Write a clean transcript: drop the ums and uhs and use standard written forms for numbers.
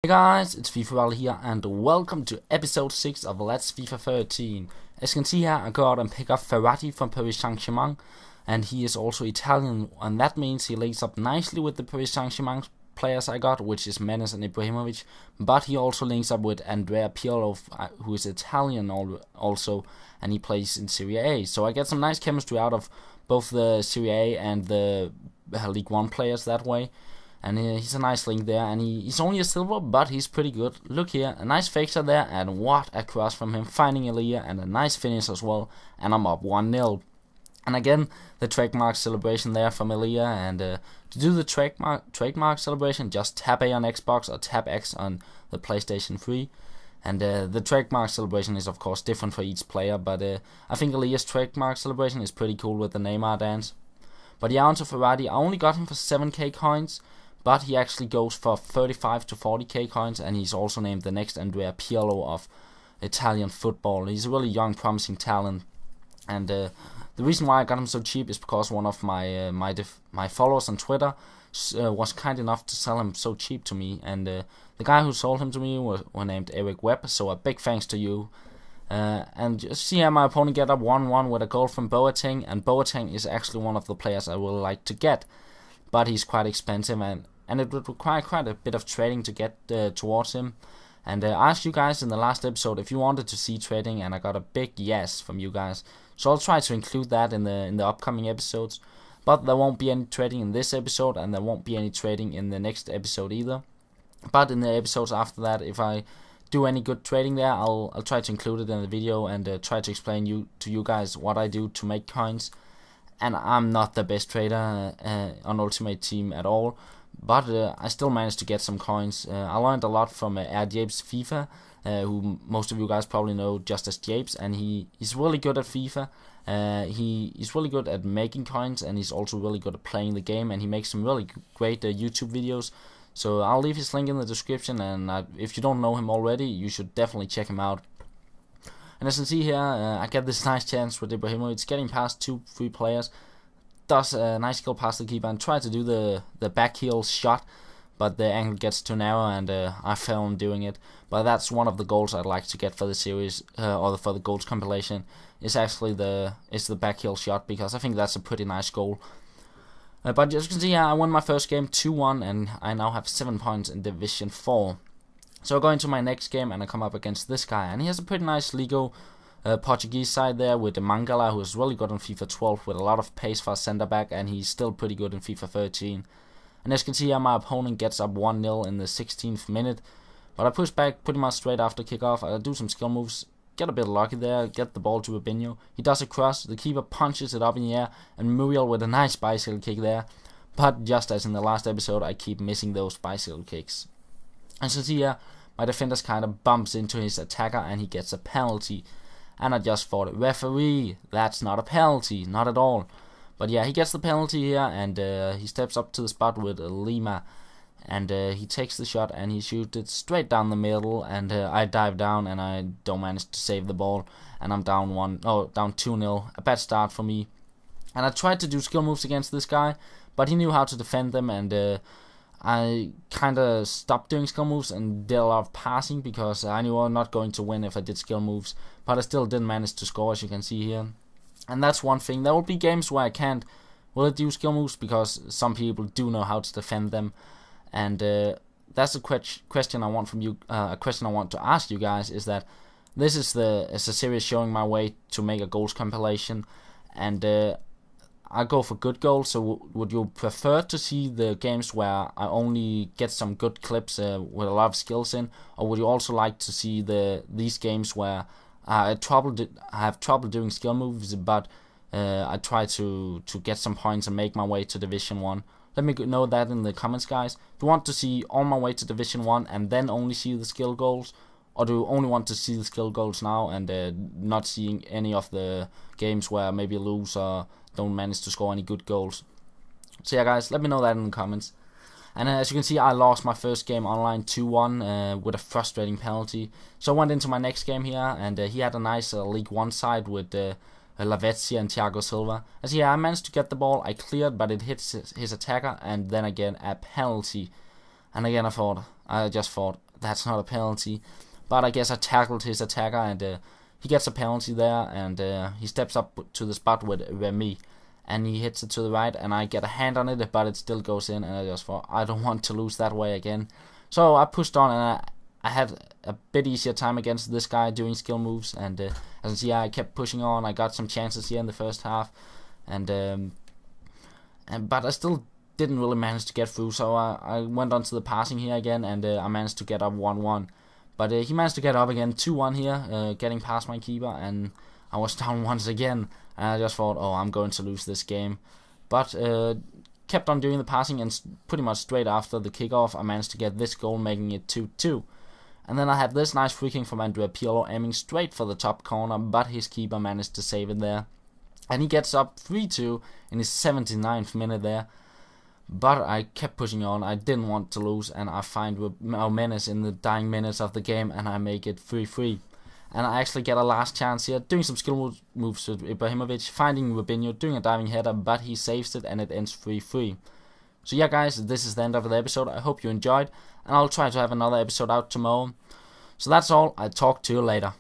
Hey guys, it's FIFA here and welcome to episode 6 of Let's FIFA 13. As you can see here, I go out and pick up Ferrati from Paris Saint-Germain, and he is also Italian, and that means he links up nicely with the Paris Saint-Germain players I got, which is Menes and Ibrahimovic, but he also links up with Andrea Pirlo, who is Italian also, and he plays in Serie A. So I get some nice chemistry out of both the Serie A and the League 1 players that way. And he's a nice link there, and he's only a silver, but he's pretty good. Look here, a nice fixer there, and what a cross from him, finding Elia, and a nice finish as well, and I'm up 1-0. And again, the trademark celebration there from Elia, and to do the trademark celebration, just tap A on Xbox or tap X on the PlayStation 3. And the trademark celebration is of course different for each player, but I think Elia's trademark celebration is pretty cool with the Neymar dance. But yeah, onto Ferrati, I only got him for 7k coins. But he actually goes for 35 to 40k coins, and he's also named the next Andrea Pirlo of Italian football. He's a really young, promising talent, and the reason why I got him so cheap is because one of my followers on Twitter was kind enough to sell him so cheap to me, and the guy who sold him to me was named Eric Webb. So a big thanks to you. And just see how my opponent get up 1-1 with a goal from Boateng, and Boateng is actually one of the players I would like to get. But he's quite expensive, and it would require quite a bit of trading to get towards him. And I asked you guys in the last episode if you wanted to see trading, and I got a big yes from you guys. So I'll try to include that in the upcoming episodes. But there won't be any trading in this episode, and there won't be any trading in the next episode either. But in the episodes after that, if I do any good trading there, I'll try to include it in the video and try to explain to you guys what I do to make coins. And I'm not the best trader on Ultimate Team at all, but I still managed to get some coins. I learned a lot from Japes FIFA, who most of you guys probably know just as Japes, and he's really good at FIFA. He's really good at making coins, and he's also really good at playing the game, and he makes some really great YouTube videos. So I'll leave his link in the description, and if you don't know him already, you should definitely check him out. And as you can see here, I get this nice chance with Ibrahimovic, getting past 2-3 players, does a nice skill past the keeper and try to do the back heel shot, but the angle gets too narrow, and I fail in doing it. But that's one of the goals I'd like to get for the series, or for the goals compilation, is actually the back heel shot, because I think that's a pretty nice goal. But as you can see here, I won my first game 2-1, and I now have 7 points in Division 4. So I go into my next game, and I come up against this guy, and he has a pretty nice Ligo Portuguese side there with the Mangala, who is really good on FIFA 12 with a lot of pace for a centre back, and he's still pretty good in FIFA 13. And as you can see here, my opponent gets up 1-0 in the 16th minute, but I push back pretty much straight after kickoff. I do some skill moves, get a bit lucky there, get the ball to Rubinho. He does a cross, the keeper punches it up in the air, and Muriel with a nice bicycle kick there. But just as in the last episode, I keep missing those bicycle kicks. As you see here, my defender kind of bumps into his attacker, and he gets a penalty. And I just thought, referee, that's not a penalty, not at all. But yeah, he gets the penalty here, and he steps up to the spot with Lima, and he takes the shot and he shoots it straight down the middle, and I dive down and I don't manage to save the ball, and I'm down 2-0. A bad start for me. And I tried to do skill moves against this guy, but he knew how to defend them, and I kind of stopped doing skill moves and did a lot of passing, because I knew I'm not going to win if I did skill moves, but I still didn't manage to score, as you can see here. And that's one thing. There will be games where I can't really do skill moves, because some people do know how to defend them, and that's a question I want from you. A question I want to ask you guys is that this is a series showing my way to make a goals compilation, and I go for good goals. So would you prefer to see the games where I only get some good clips with a lot of skills in, or would you also like to see these games where I have trouble doing skill moves, but I try to get some points and make my way to Division 1? Let me know that in the comments, guys. Do you want to see on my way to Division 1 and then only see the skill goals, or do you only want to see the skill goals now and not seeing any of the games where maybe lose or don't manage to score any good goals? So yeah, guys, let me know that in the comments. And as you can see, I lost my first game online 2-1 with a frustrating penalty. So I went into my next game here, and he had a nice League 1 side with Lavezzi and Thiago Silva. As I managed to get the ball, I cleared, but it hits his attacker, and then again a penalty. And again I just thought, that's not a penalty. But I guess I tackled his attacker, and he gets a penalty there, and he steps up to the spot with Remy, and he hits it to the right, and I get a hand on it, but it still goes in, and I just thought, I don't want to lose that way again. So I pushed on, and I had a bit easier time against this guy doing skill moves, and as you see, I kept pushing on. I got some chances here in the first half, and but I still didn't really manage to get through, so I went on to the passing here again, and I managed to get up 1-1. But he managed to get up again 2-1 here, getting past my keeper, and I was down once again, and I just thought, oh, I'm going to lose this game. But kept on doing the passing, and pretty much straight after the kickoff, I managed to get this goal, making it 2-2. And then I had this nice free kick from Andrea Pirlo aiming straight for the top corner, but his keeper managed to save it there. And he gets up 3-2 in his 79th minute there. But I kept pushing on. I didn't want to lose, and I find Menace in the dying minutes of the game, and I make it 3-3. And I actually get a last chance here, doing some skill moves with Ibrahimovic, finding Rubinho, doing a diving header, but he saves it, and it ends 3-3. So yeah, guys, this is the end of the episode. I hope you enjoyed, and I'll try to have another episode out tomorrow. So that's all. I'll talk to you later.